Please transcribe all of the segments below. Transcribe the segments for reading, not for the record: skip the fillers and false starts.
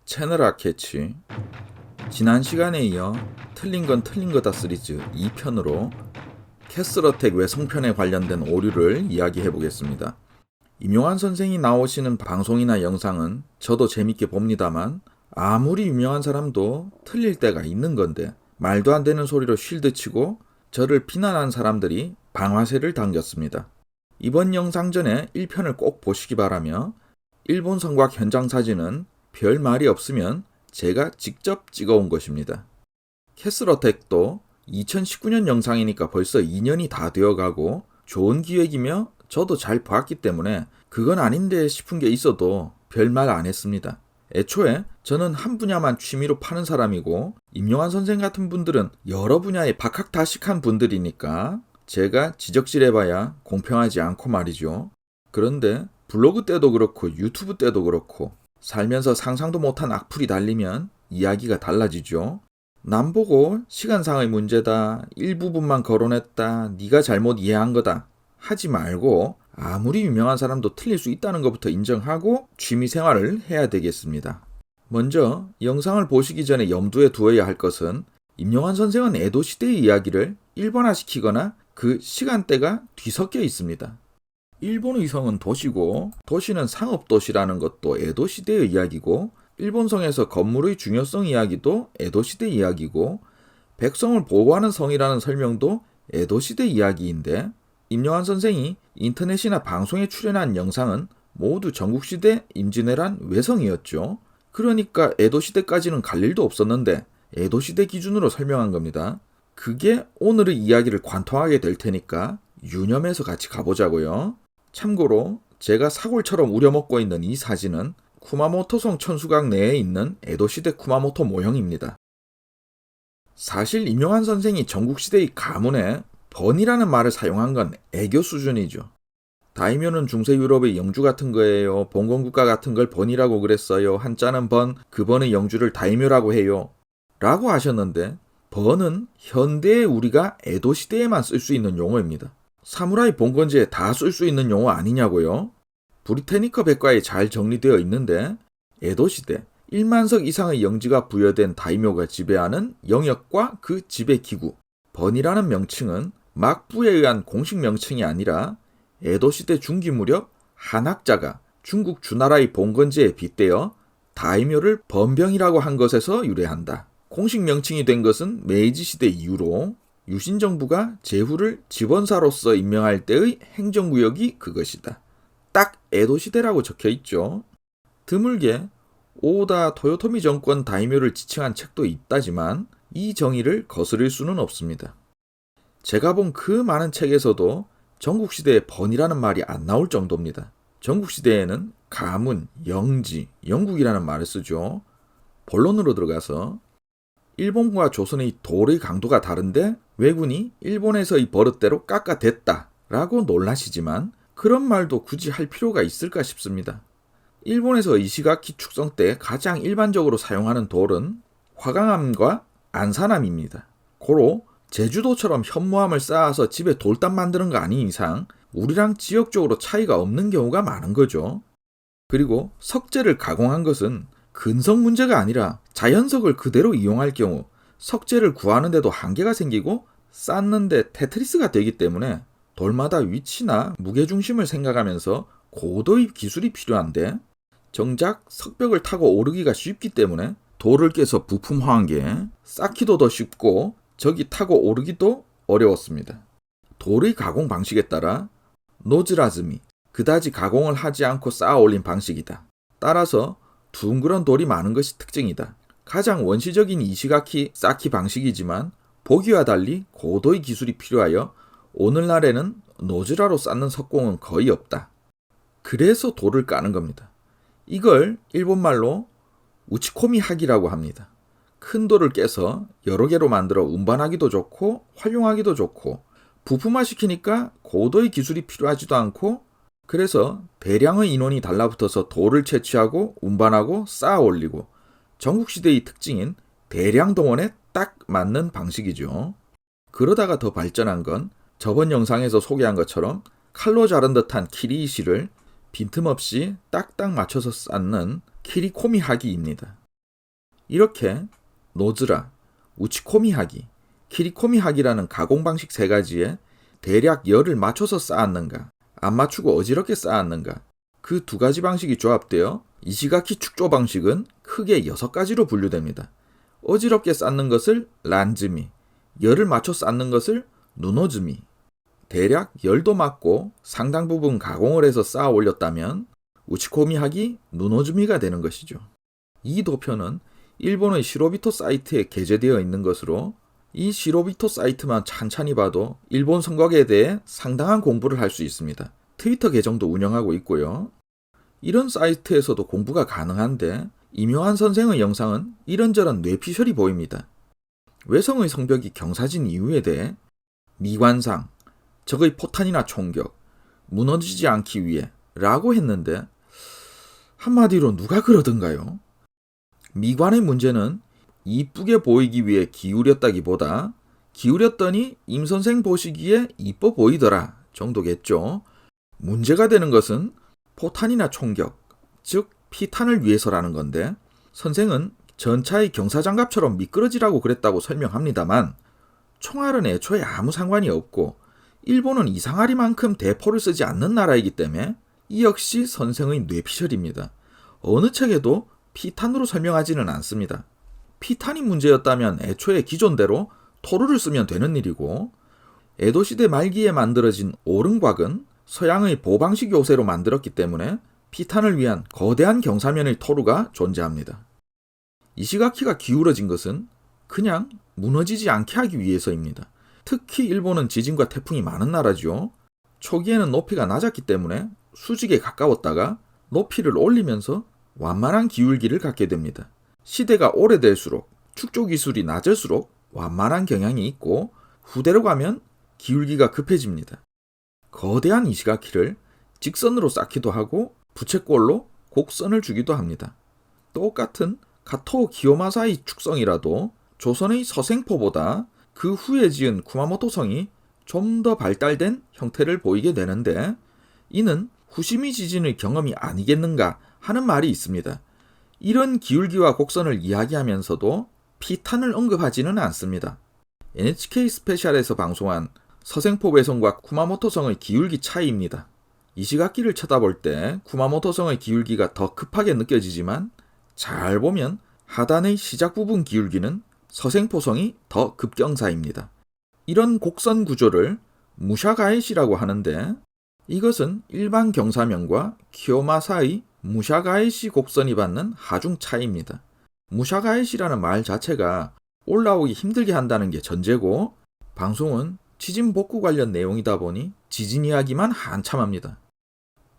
채널아 캐치. 지난 시간에 이어 틀린 건 틀린 거다 시리즈 2편으로 캐슬어택 외성편에 관련된 오류를 이야기해 보겠습니다. 임용환 선생이 나오시는 방송이나 영상은 저도 재밌게 봅니다만 아무리 유명한 사람도 틀릴 때가 있는 건데 말도 안 되는 소리로 쉴드 치고 저를 비난한 사람들이 방아쇠를 당겼습니다. 이번 영상 전에 1편을 꼭 보시기 바라며 일본 성곽 현장 사진은 별 말이 없으면 제가 직접 찍어온 것입니다. 캐슬어택도 2019년 영상이니까 벌써 2년이 다 되어가고 좋은 기획이며 저도 잘 봤기 때문에 그건 아닌데 싶은 게 있어도 별말 안 했습니다. 애초에 저는 한 분야만 취미로 파는 사람이고 임용환 선생 같은 분들은 여러 분야에 박학다식한 분들이니까 제가 지적질해봐야 공평하지 않고 말이죠. 그런데 블로그 때도 그렇고 유튜브 때도 그렇고 살면서 상상도 못한 악플이 달리면 이야기가 달라지죠. 남 보고 시간상의 문제다, 일부분만 거론했다, 네가 잘못 이해한 거다 하지 말고 아무리 유명한 사람도 틀릴 수 있다는 것부터 인정하고 취미생활을 해야 되겠습니다. 먼저 영상을 보시기 전에 염두에 두어야 할 것은 임용환 선생은 에도시대의 이야기를 일본화시키거나 그 시간대가 뒤섞여 있습니다. 일본 의성은 도시고 도시는 상업도시라는 것도 에도시대의 이야기고 일본성에서 건물의 중요성 이야기도 에도시대 이야기고 백성을 보호하는 성이라는 설명도 에도시대 이야기인데 임용환 선생이 인터넷이나 방송에 출연한 영상은 모두 전국시대 임진왜란 외성이었죠. 그러니까 에도시대까지는 갈 일도 없었는데 에도시대 기준으로 설명한 겁니다. 그게 오늘의 이야기를 관통하게 될 테니까 유념해서 같이 가보자고요. 참고로 제가 사골처럼 우려먹고 있는 이 사진은 쿠마모토성 천수각 내에 있는 에도시대 쿠마모토 모형입니다. 사실 임용환 선생이 전국시대의 가문에 번이라는 말을 사용한 건 애교 수준이죠. 다이묘는 중세 유럽의 영주 같은 거예요. 봉건국가 같은 걸 번이라고 그랬어요. 한자는 번, 그 번의 영주를 다이묘라고 해요. 라고 하셨는데 번은 현대에 우리가 에도시대에만 쓸 수 있는 용어입니다. 사무라이 봉건제에 다 쓸 수 있는 용어 아니냐고요? 브리테니커 백과에 잘 정리되어 있는데 에도시대 1만석 이상의 영지가 부여된 다이묘가 지배하는 영역과 그 지배기구 번이라는 명칭은 막부에 의한 공식 명칭이 아니라 에도시대 중기 무렵 한 학자가 중국 주나라의 봉건제에 빗대어 다이묘를 번병이라고 한 것에서 유래한다. 공식 명칭이 된 것은 메이지시대 이후로 유신정부가 제후를 지번사로서 임명할 때의 행정구역이 그것이다. 딱 에도시대라고 적혀있죠. 드물게 오다 토요토미 정권 다이묘를 지칭한 책도 있다지만 이 정의를 거스를 수는 없습니다. 제가 본 그 많은 책에서도 전국시대에 번이라는 말이 안 나올 정도입니다. 전국시대에는 가문, 영지, 영국이라는 말을 쓰죠. 본론으로 들어가서 일본과 조선의 도의 강도가 다른데 왜군이 일본에서의 버릇대로 깎아댔다 라고 놀라시지만 그런 말도 굳이 할 필요가 있을까 싶습니다. 일본에서 이시가키 축성 때 가장 일반적으로 사용하는 돌은 화강암과 안산암입니다. 고로 제주도처럼 현무암을 쌓아서 집에 돌담 만드는 거 아닌 이상 우리랑 지역적으로 차이가 없는 경우가 많은 거죠. 그리고 석재를 가공한 것은 근석 문제가 아니라 자연석을 그대로 이용할 경우 석재를 구하는데도 한계가 생기고 쌓는데 테트리스가 되기 때문에 돌마다 위치나 무게중심을 생각하면서 고도의 기술이 필요한데 정작 석벽을 타고 오르기가 쉽기 때문에 돌을 깨서 부품화한 게 쌓기도 더 쉽고 저기 타고 오르기도 어려웠습니다. 돌의 가공 방식에 따라 노즈라즈미, 그다지 가공을 하지 않고 쌓아 올린 방식이다. 따라서 둥그런 돌이 많은 것이 특징이다. 가장 원시적인 이시가키 쌓기 방식이지만 보기와 달리 고도의 기술이 필요하여 오늘날에는 노즈라로 쌓는 석공은 거의 없다. 그래서 돌을 까는 겁니다. 이걸 일본말로 우치코미 하기라고 합니다. 큰 돌을 깨서 여러 개로 만들어 운반하기도 좋고 활용하기도 좋고 부품화시키니까 고도의 기술이 필요하지도 않고 그래서 대량의 인원이 달라붙어서 돌을 채취하고 운반하고 쌓아 올리고 전국시대의 특징인 대량 동원에 딱 맞는 방식이죠. 그러다가 더 발전한 건 저번 영상에서 소개한 것처럼 칼로 자른 듯한 키리이시를 빈틈없이 딱딱 맞춰서 쌓는 키리코미 하기입니다. 이렇게 노즈라, 우치코미하기, 키리코미하기라는 가공 방식 세 가지에 대략 열을 맞춰서 쌓았는가, 안 맞추고 어지럽게 쌓았는가, 그 두 가지 방식이 조합되어 이시가키 축조 방식은 크게 6가지로 분류됩니다. 어지럽게 쌓는 것을 란즈미, 열을 맞춰 쌓는 것을 누노즈미, 대략 열도 맞고 상당 부분 가공을 해서 쌓아 올렸다면 우치코미하기, 누노즈미가 되는 것이죠. 이 도표는 일본의 시로비토 사이트에 게재되어 있는 것으로 이 시로비토 사이트만 찬찬히 봐도 일본 성곽에 대해 상당한 공부를 할 수 있습니다. 트위터 계정도 운영하고 있고요. 이런 사이트에서도 공부가 가능한데 임요한 선생의 영상은 이런저런 뇌피셜이 보입니다. 외성의 성벽이 경사진 이유에 대해 미관상, 적의 포탄이나 총격, 무너지지 않기 위해 라고 했는데 한마디로 누가 그러던가요? 미관의 문제는 이쁘게 보이기 위해 기울였다기보다 기울였더니 임선생 보시기에 이뻐 보이더라 정도겠죠. 문제가 되는 것은 포탄이나 총격, 즉 피탄을 위해서라는 건데 선생은 전차의 경사장갑처럼 미끄러지라고 그랬다고 설명합니다만 총알은 애초에 아무 상관이 없고 일본은 이상하리만큼 대포를 쓰지 않는 나라이기 때문에 이 역시 선생의 뇌피셜입니다. 어느 책에도 피탄으로 설명하지는 않습니다. 피탄이 문제였다면 애초에 기존대로 토르를 쓰면 되는 일이고 에도시대 말기에 만들어진 오른곽은 서양의 보방식 요새로 만들었기 때문에 피탄을 위한 거대한 경사면의 토르가 존재합니다. 이시가키가 기울어진 것은 그냥 무너지지 않게 하기 위해서입니다. 특히 일본은 지진과 태풍이 많은 나라죠. 초기에는 높이가 낮았기 때문에 수직에 가까웠다가 높이를 올리면서 완만한 기울기를 갖게 됩니다. 시대가 오래될수록 축조 기술이 낮을수록 완만한 경향이 있고 후대로 가면 기울기가 급해집니다. 거대한 이시가키를 직선으로 쌓기도 하고 부채꼴로 곡선을 주기도 합니다. 똑같은 가토 기요마사이 축성이라도 조선의 서생포보다 그 후에 지은 쿠마모토성이 좀 더 발달된 형태를 보이게 되는데 이는 후시미 지진의 경험이 아니겠는가 하는 말이 있습니다. 이런 기울기와 곡선을 이야기하면서도 피탄을 언급하지는 않습니다. NHK 스페셜에서 방송한 서생포 외성과 쿠마모토성의 기울기 차이입니다. 이시가키를 쳐다볼 때 쿠마모토성의 기울기가 더 급하게 느껴지지만 잘 보면 하단의 시작 부분 기울기는 서생포성이 더 급경사입니다. 이런 곡선 구조를 무샤가에시라고 하는데 이것은 일반 경사면과 키요마사의 무샤가에시 곡선이 받는 하중 차이입니다. 무샤가에시라는 말 자체가 올라오기 힘들게 한다는 게 전제고 방송은 지진 복구 관련 내용이다 보니 지진 이야기만 한참 합니다.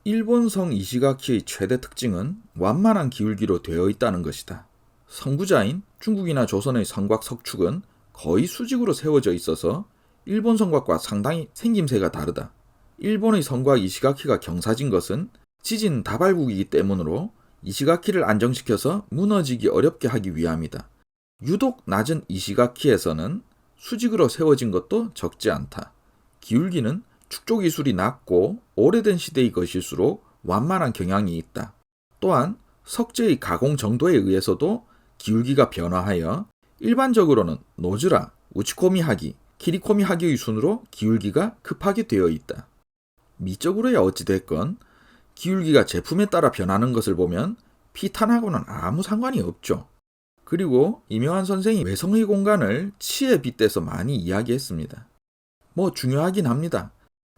일본성 이시가키의 최대 특징은 완만한 기울기로 되어 있다는 것이다. 성구자인 중국이나 조선의 성곽 석축은 거의 수직으로 세워져 있어서 일본 성곽과 상당히 생김새가 다르다. 일본의 성곽 이시가키가 경사진 것은 지진 다발국이기 때문으로 이시가키를 안정시켜서 무너지기 어렵게 하기 위함이다. 유독 낮은 이시가키에서는 수직으로 세워진 것도 적지 않다. 기울기는 축조 기술이 낮고 오래된 시대의 것일수록 완만한 경향이 있다. 또한 석재의 가공 정도에 의해서도 기울기가 변화하여 일반적으로는 노즈라, 우치코미하기, 키리코미하기의 순으로 기울기가 급하게 되어 있다. 미적으로야 어찌됐건 기울기가 제품에 따라 변하는 것을 보면 피탄하고는 아무 상관이 없죠. 그리고 임요한 선생이 외성의 공간을 치에 빗대서 많이 이야기했습니다. 뭐 중요하긴 합니다.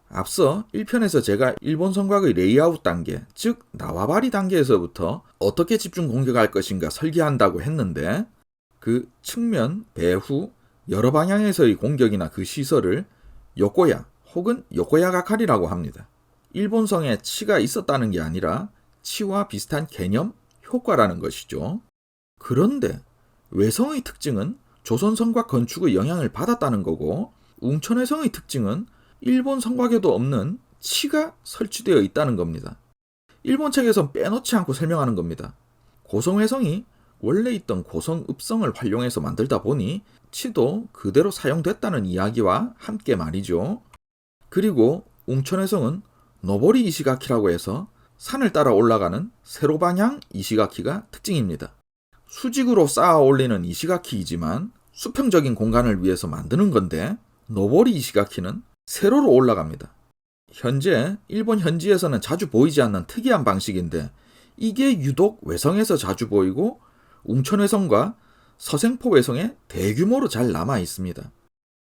앞서 1편에서 제가 일본 성곽의 레이아웃 단계, 즉 나와바리 단계에서부터 어떻게 집중 공격할 것인가 설계한다고 했는데 그 측면, 배후, 여러 방향에서의 공격이나 그 시설을 요코야 혹은 요코야가카리라고 합니다. 일본성에 치가 있었다는 게 아니라 치와 비슷한 개념, 효과라는 것이죠. 그런데 외성의 특징은 조선 성곽 건축의 영향을 받았다는 거고 웅천외성의 특징은 일본 성곽에도 없는 치가 설치되어 있다는 겁니다. 일본 책에선 빼놓지 않고 설명하는 겁니다. 고성외성이 원래 있던 고성읍성을 활용해서 만들다 보니 치도 그대로 사용됐다는 이야기와 함께 말이죠. 그리고 웅천외성은 노보리 이시가키라고 해서 산을 따라 올라가는 세로 방향 이시가키가 특징입니다. 수직으로 쌓아 올리는 이시가키이지만 수평적인 공간을 위해서 만드는 건데 노보리 이시가키는 세로로 올라갑니다. 현재 일본 현지에서는 자주 보이지 않는 특이한 방식인데 이게 유독 외성에서 자주 보이고 웅천외성과 서생포 외성에 대규모로 잘 남아 있습니다.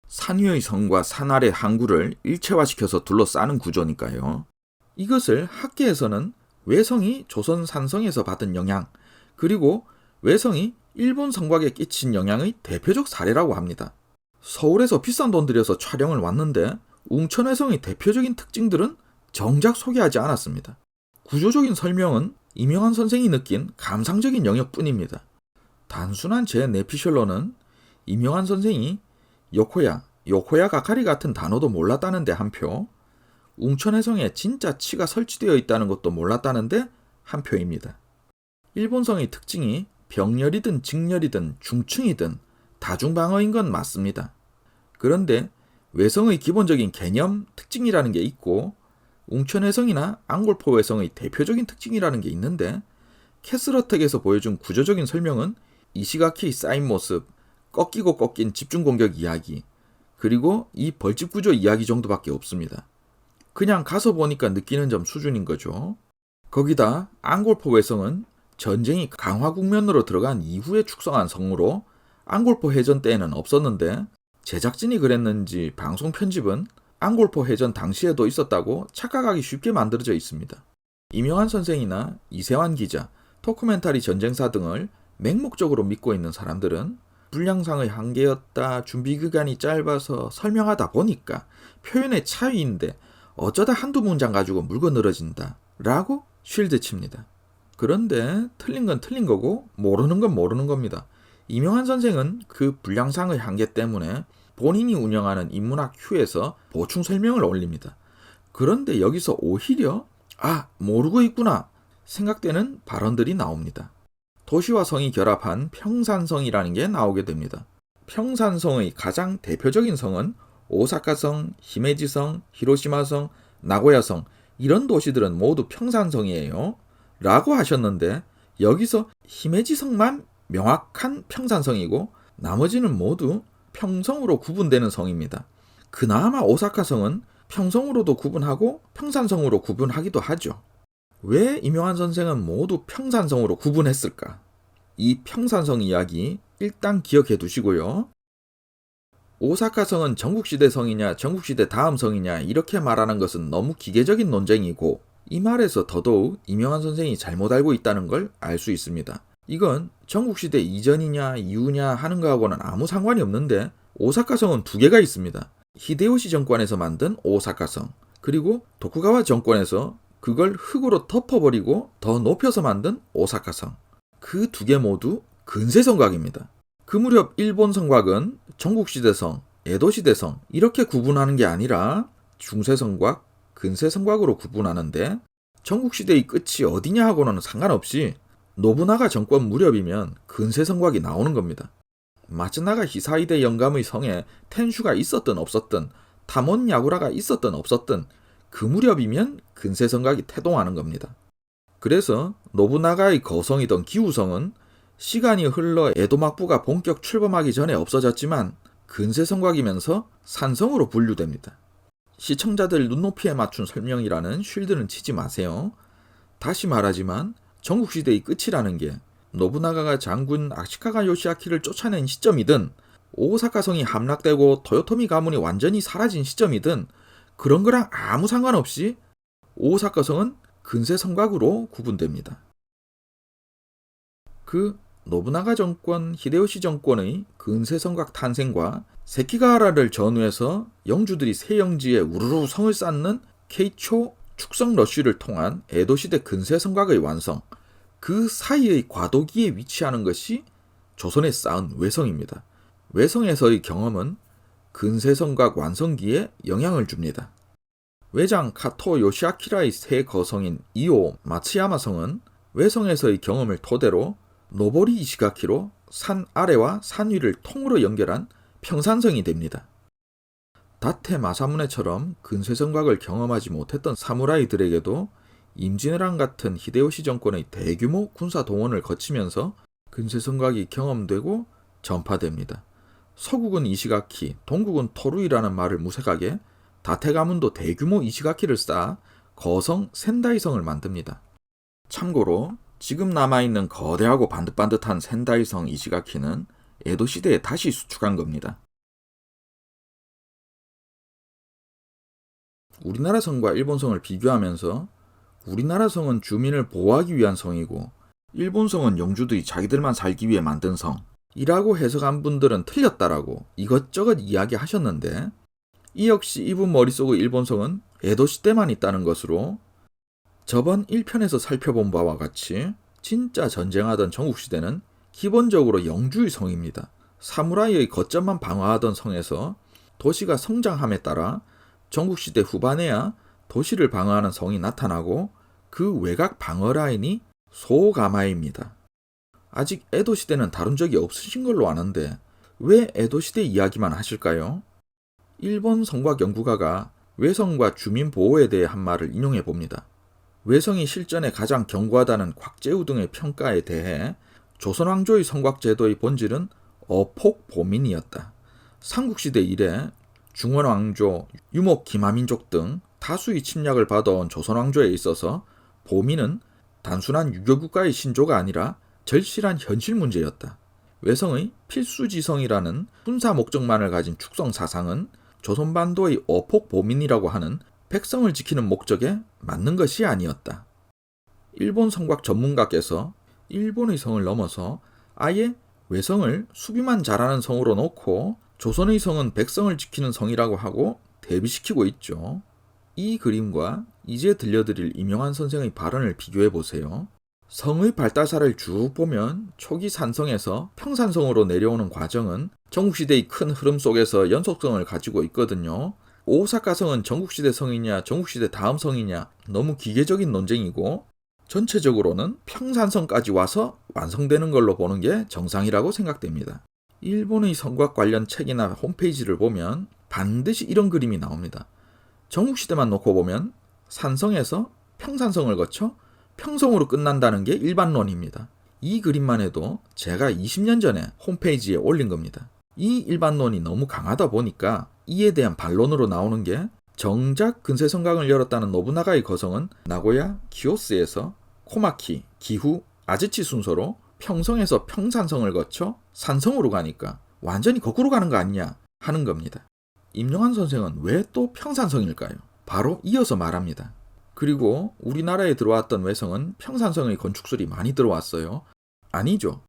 산 위의 성과 산 아래 항구를 일체화시켜서 둘러싸는 구조니까요. 이것을 학계에서는 외성이 조선 산성에서 받은 영향, 그리고 외성이 일본 성곽에 끼친 영향의 대표적 사례라고 합니다. 서울에서 비싼 돈 들여서 촬영을 왔는데 웅천외성의 대표적인 특징들은 정작 소개하지 않았습니다. 구조적인 설명은 이명환 선생이 느낀 감상적인 영역뿐입니다. 단순한 제 내피셜로는 이명환 선생이 요코야 가카리 같은 단어도 몰랐다는데 한 표, 웅천외성에 진짜 치가 설치되어 있다는 것도 몰랐다는데 한 표입니다. 일본성의 특징이 병렬이든 직렬이든 중층이든 다중방어인 건 맞습니다. 그런데 외성의 기본적인 개념, 특징이라는 게 있고 웅천외성이나 앙골포 외성의 대표적인 특징이라는 게 있는데 캐슬어택에서 보여준 구조적인 설명은 이시가키 쌓인 모습, 꺾이고 꺾인 집중공격 이야기, 그리고 이 벌집 구조 이야기 정도밖에 없습니다. 그냥 가서 보니까 느끼는 점 수준인 거죠. 거기다 앙골포 외성은 전쟁이 강화 국면으로 들어간 이후에 축성한 성으로 앙골포 해전 때에는 없었는데 제작진이 그랬는지 방송 편집은 앙골포 해전 당시에도 있었다고 착각하기 쉽게 만들어져 있습니다. 이명환 선생이나 이세환 기자, 토크멘터리 전쟁사 등을 맹목적으로 믿고 있는 사람들은 분량상의 한계였다, 준비기간이 짧아서 설명하다 보니까 표현의 차이인데 어쩌다 한두 문장 가지고 물고 늘어진다 라고 쉴드 칩니다. 그런데 틀린 건 틀린 거고 모르는 건 모르는 겁니다. 이명환 선생은 그 분량상의 한계 때문에 본인이 운영하는 인문학 휴에서 보충 설명을 올립니다. 그런데 여기서 오히려 모르고 있구나 생각되는 발언들이 나옵니다. 도시와 성이 결합한 평산성이라는 게 나오게 됩니다. 평산성의 가장 대표적인 성은 오사카성, 히메지성, 히로시마성, 나고야성 이런 도시들은 모두 평산성이에요 라고 하셨는데 여기서 히메지성만 명확한 평산성이고 나머지는 모두 평성으로 구분되는 성입니다. 그나마 오사카성은 평성으로도 구분하고 평산성으로 구분하기도 하죠. 왜 이명환 선생은 모두 평산성으로 구분했을까? 이 평산성 이야기 일단 기억해 두시고요. 오사카성은 전국시대 성이냐 전국시대 다음 성이냐 이렇게 말하는 것은 너무 기계적인 논쟁이고 이 말에서 더더욱 이명환 선생이 잘못 알고 있다는 걸 알 수 있습니다. 이건 전국시대 이전이냐 이후냐 하는 거하고는 아무 상관이 없는데 오사카성은 두 개가 있습니다. 히데요시 정권에서 만든 오사카성, 그리고 도쿠가와 정권에서 그걸 흙으로 덮어버리고 더 높여서 만든 오사카성. 그 두 개 모두 근세성곽입니다. 그 무렵 일본 성곽은 전국시대성, 에도시대성 이렇게 구분하는 게 아니라 중세성곽, 근세성곽으로 구분하는데 전국시대의 끝이 어디냐 하고는 상관없이 노부나가 정권 무렵이면 근세성곽이 나오는 겁니다. 마츠나가 히사이데 영감의 성에 텐슈가 있었든 없었든 타몬 야구라가 있었든 없었든 그 무렵이면 근세성곽이 태동하는 겁니다. 그래서 노부나가의 거성이던 기우성은 시간이 흘러 에도 막부가 본격 출범하기 전에 없어졌지만 근세성곽이면서 산성으로 분류됩니다. 시청자들 눈높이에 맞춘 설명이라는 쉴드는 치지 마세요. 다시 말하지만 전국시대의 끝이라는 게 노부나가가 장군 아시카가 요시아키를 쫓아낸 시점이든 오사카성이 함락되고 토요토미 가문이 완전히 사라진 시점이든 그런 거랑 아무 상관없이 오사카성은 근세성곽으로 구분됩니다. 그 노부나가 정권, 히데요시 정권의 근세성곽 탄생과 세키가하라를 전후해서 영주들이 세영지에 우르르 성을 쌓는 케이초 축성 러쉬를 통한 에도시대 근세성곽의 완성, 그 사이의 과도기에 위치하는 것이 조선에 쌓은 외성입니다. 외성에서의 경험은 근세성곽 완성기에 영향을 줍니다. 외장 카토 요시아키라의 새 거성인 이오 마츠야마성은 외성에서의 경험을 토대로 노보리 이시가키로 산 아래와 산 위를 통으로 연결한 평산성이 됩니다. 다테 마사무네처럼 근세성곽을 경험하지 못했던 사무라이들에게도 임진왜란 같은 히데요시 정권의 대규모 군사 동원을 거치면서 근세성곽이 경험되고 전파됩니다. 서국은 이시가키, 동국은 토루이라는 말을 무색하게 다테가문도 대규모 이시가키를 쌓아 거성 센다이성을 만듭니다. 참고로 지금 남아있는 거대하고 반듯반듯한 센다이성 이시가키는 에도 시대에 다시 수축한 겁니다. 우리나라 성과 일본 성을 비교하면서 우리나라 성은 주민을 보호하기 위한 성이고 일본 성은 영주들이 자기들만 살기 위해 만든 성이라고 해석한 분들은 틀렸다라고 이것저것 이야기하셨는데 이 역시 이분 머릿속의 일본 성은 에도 시대만 있다는 것으로 저번 1편에서 살펴본 바와 같이 진짜 전쟁하던 전국시대는 기본적으로 영주의 성입니다. 사무라이의 거점만 방어하던 성에서 도시가 성장함에 따라 전국시대 후반에야 도시를 방어하는 성이 나타나고 그 외곽 방어 라인이 소가마입니다. 아직 에도시대는 다룬 적이 없으신 걸로 아는데 왜 에도시대 이야기만 하실까요? 일본 성곽 연구가가 외성과 주민 보호에 대해 한 말을 인용해 봅니다. 외성이 실전에 가장 견고하다는 곽재우 등의 평가에 대해 조선왕조의 성곽제도의 본질은 어폭보민이었다. 삼국시대 이래 중원왕조, 유목 기마민족 등 다수의 침략을 받아온 조선왕조에 있어서 보민은 단순한 유교국가의 신조가 아니라 절실한 현실 문제였다. 외성의 필수지성이라는 군사 목적만을 가진 축성 사상은 조선반도의 어폭보민이라고 하는 백성을 지키는 목적에 맞는 것이 아니었다. 일본 성곽 전문가께서 일본의 성을 넘어서 아예 외성을 수비만 잘하는 성으로 놓고 조선의 성은 백성을 지키는 성이라고 하고 대비시키고 있죠. 이 그림과 이제 들려드릴 임용환 선생의 발언을 비교해 보세요. 성의 발달사를 쭉 보면 초기 산성에서 평산성으로 내려오는 과정은 전국시대의 큰 흐름 속에서 연속성을 가지고 있거든요. 오사카성은 전국시대 성이냐 전국시대 다음 성이냐 너무 기계적인 논쟁이고 전체적으로는 평산성까지 와서 완성되는 걸로 보는 게 정상이라고 생각됩니다. 일본의 성곽 관련 책이나 홈페이지를 보면 반드시 이런 그림이 나옵니다. 전국시대만 놓고 보면 산성에서 평산성을 거쳐 평성으로 끝난다는 게 일반론입니다. 이 그림만 해도 제가 20년 전에 홈페이지에 올린 겁니다. 이 일반론이 너무 강하다 보니까 이에 대한 반론으로 나오는 게 정작 근세성곽을 열었다는 노부나가의 거성은 나고야 기요스에서 코마키, 기후, 아즈치 순서로 평성에서 평산성을 거쳐 산성으로 가니까 완전히 거꾸로 가는 거 아니냐 하는 겁니다. 임용환 선생은 왜 또 평산성일까요? 바로 이어서 말합니다. 그리고 우리나라에 들어왔던 외성은 평산성의 건축술이 많이 들어왔어요. 아니죠.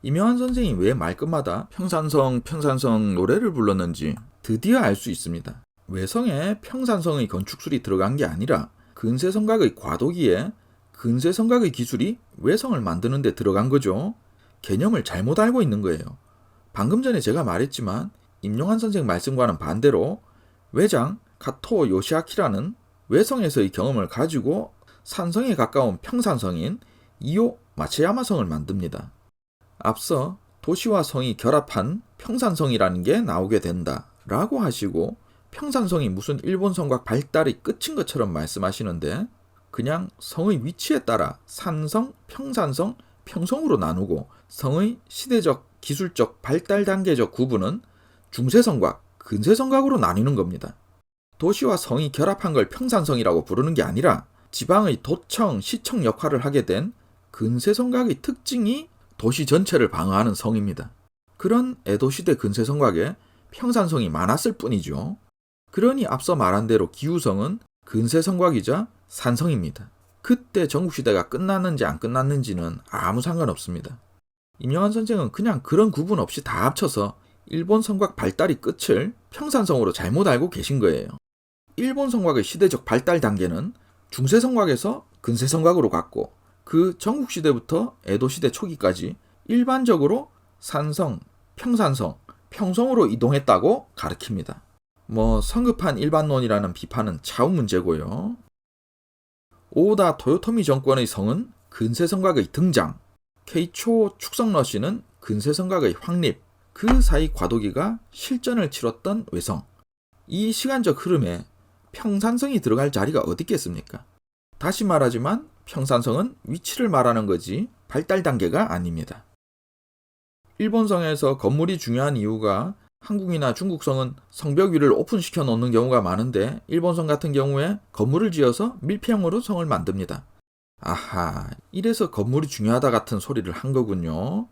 임용환 선생이 왜 말끝마다 평산성 노래를 불렀는지 드디어 알 수 있습니다. 외성에 평산성의 건축술이 들어간 게 아니라 근세성곽의 과도기에 근세성곽의 기술이 외성을 만드는 데 들어간 거죠. 개념을 잘못 알고 있는 거예요. 방금 전에 제가 말했지만 임용환 선생 말씀과는 반대로 외장 가토 요시아키라는 외성에서의 경험을 가지고 산성에 가까운 평산성인 이오 마체야마성을 만듭니다. 앞서 도시와 성이 결합한 평산성이라는 게 나오게 된다 라고 하시고 평산성이 무슨 일본 성곽 발달의 끝인 것처럼 말씀하시는데 그냥 성의 위치에 따라 산성, 평산성, 평성으로 나누고 성의 시대적, 기술적, 발달 단계적 구분은 중세성곽, 근세성곽으로 나뉘는 겁니다. 도시와 성이 결합한 걸 평산성이라고 부르는 게 아니라 지방의 도청, 시청 역할을 하게 된 근세성곽의 특징이 도시 전체를 방어하는 성입니다. 그런 에도시대 근세성곽에 평산성이 많았을 뿐이죠. 그러니 앞서 말한 대로 기우성은 근세성곽이자 산성입니다. 그때 전국시대가 끝났는지 안 끝났는지는 아무 상관없습니다. 임용환 선생은 그냥 그런 구분 없이 다 합쳐서 일본 성곽 발달의 끝을 평산성으로 잘못 알고 계신 거예요. 일본 성곽의 시대적 발달 단계는 중세성곽에서 근세성곽으로 갔고 그 전국시대부터 에도시대 초기까지 일반적으로 산성, 평산성, 평성으로 이동했다고 가르칩니다. 성급한 일반론이라는 비판은 차후 문제고요. 오다 토요토미 정권의 성은 근세성곽의 등장, 케이초 축성러시는 근세성곽의 확립, 그 사이 과도기가 실전을 치렀던 외성. 이 시간적 흐름에 평산성이 들어갈 자리가 어디 있겠습니까? 다시 말하지만 평산성은 위치를 말하는 거지 발달 단계가 아닙니다. 일본성에서 건물이 중요한 이유가 한국이나 중국성은 성벽 위를 오픈시켜 놓는 경우가 많은데 일본성 같은 경우에 건물을 지어서 밀폐형으로 성을 만듭니다. 아하, 이래서 건물이 중요하다 같은 소리를 한 거군요.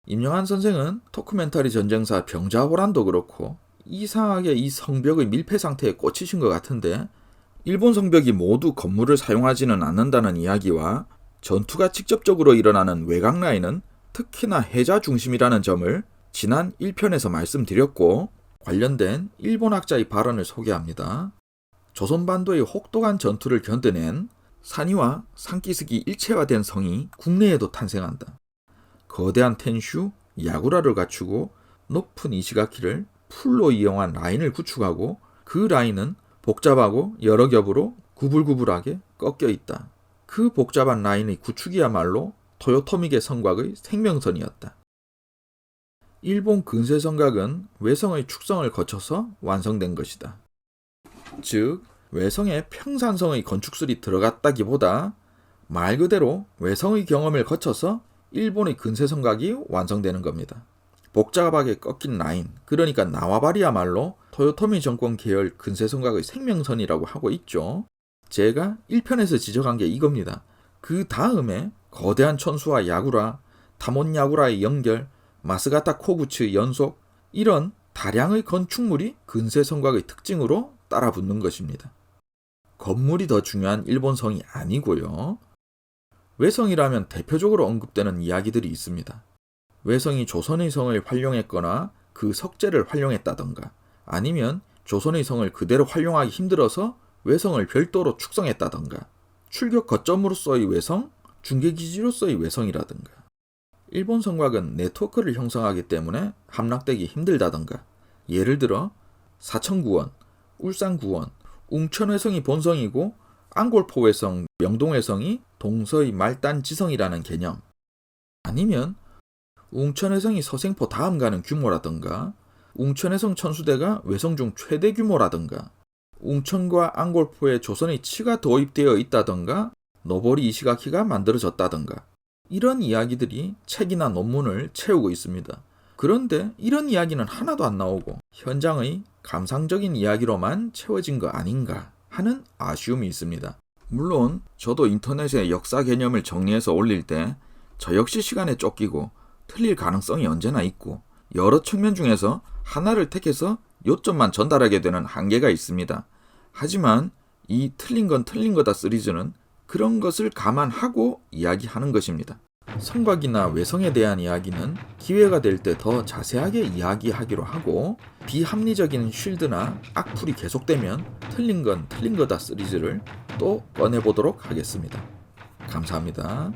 임영한 선생은 토크멘터리 전쟁사 병자호란도 그렇고 이상하게 이 성벽의 밀폐 상태에 꽂히신 것 같은데 일본 성벽이 모두 건물을 사용하지는 않는다는 이야기와 전투가 직접적으로 일어나는 외곽 라인은 특히나 해자 중심이라는 점을 지난 1편에서 말씀드렸고 관련된 일본학자의 발언을 소개합니다. 조선반도의 혹독한 전투를 견뎌낸 산이와 산기슭이 일체화된 성이 국내에도 탄생한다. 거대한 텐슈, 야구라를 갖추고 높은 이시가키를 풀로 이용한 라인을 구축하고 그 라인은 복잡하고 여러 겹으로 구불구불하게 꺾여 있다. 그 복잡한 라인의 구축이야말로 토요토미계 성곽의 생명선이었다. 일본 근세 성곽은 외성의 축성을 거쳐서 완성된 것이다. 즉, 외성에 평산성의 건축술이 들어갔다기보다 말 그대로 외성의 경험을 거쳐서 일본의 근세 성곽이 완성되는 겁니다. 복잡하게 꺾인 라인, 그러니까 나와바리야말로 토요토미 정권 계열 근세 성곽의 생명선이라고 하고 있죠. 제가 1편에서 지적한 게 이겁니다. 그 다음에 거대한 천수와 야구라, 타몬 야구라의 연결, 마스가타 코구츠의 연속, 이런 다량의 건축물이 근세 성곽의 특징으로 따라붙는 것입니다. 건물이 더 중요한 일본성이 아니고요. 외성이라면 대표적으로 언급되는 이야기들이 있습니다. 외성이 조선의 성을 활용했거나 그 석재를 활용했다던가 아니면 조선의 성을 그대로 활용하기 힘들어서 외성을 별도로 축성했다던가 출격 거점으로서의 외성, 중계기지로서의 외성이라든가 일본 성곽은 네트워크를 형성하기 때문에 함락되기 힘들다던가 예를 들어 사천구원, 울산구원, 웅천외성이 본성이고 안골포외성, 명동외성이 동서의 말단지성이라는 개념 아니면 웅천외성이 서생포 다음 가는 규모라든가 웅천외성 천수대가 외성 중 최대 규모라든가 웅천과 안골포에 조선의 치가 도입되어 있다던가 노보리 이시가키가 만들어졌다던가 이런 이야기들이 책이나 논문을 채우고 있습니다. 그런데 이런 이야기는 하나도 안 나오고 현장의 감상적인 이야기로만 채워진 거 아닌가 하는 아쉬움이 있습니다. 물론 저도 인터넷에 역사 개념을 정리해서 올릴 때 저 역시 시간에 쫓기고 틀릴 가능성이 언제나 있고 여러 측면 중에서 하나를 택해서 요점만 전달하게 되는 한계가 있습니다. 하지만 이 틀린 건 틀린 거다 시리즈는 그런 것을 감안하고 이야기하는 것입니다. 성곽이나 외성에 대한 이야기는 기회가 될 때 더 자세하게 이야기하기로 하고 비합리적인 쉴드나 악플이 계속되면 틀린 건 틀린 거다 시리즈를 또 꺼내보도록 하겠습니다. 감사합니다.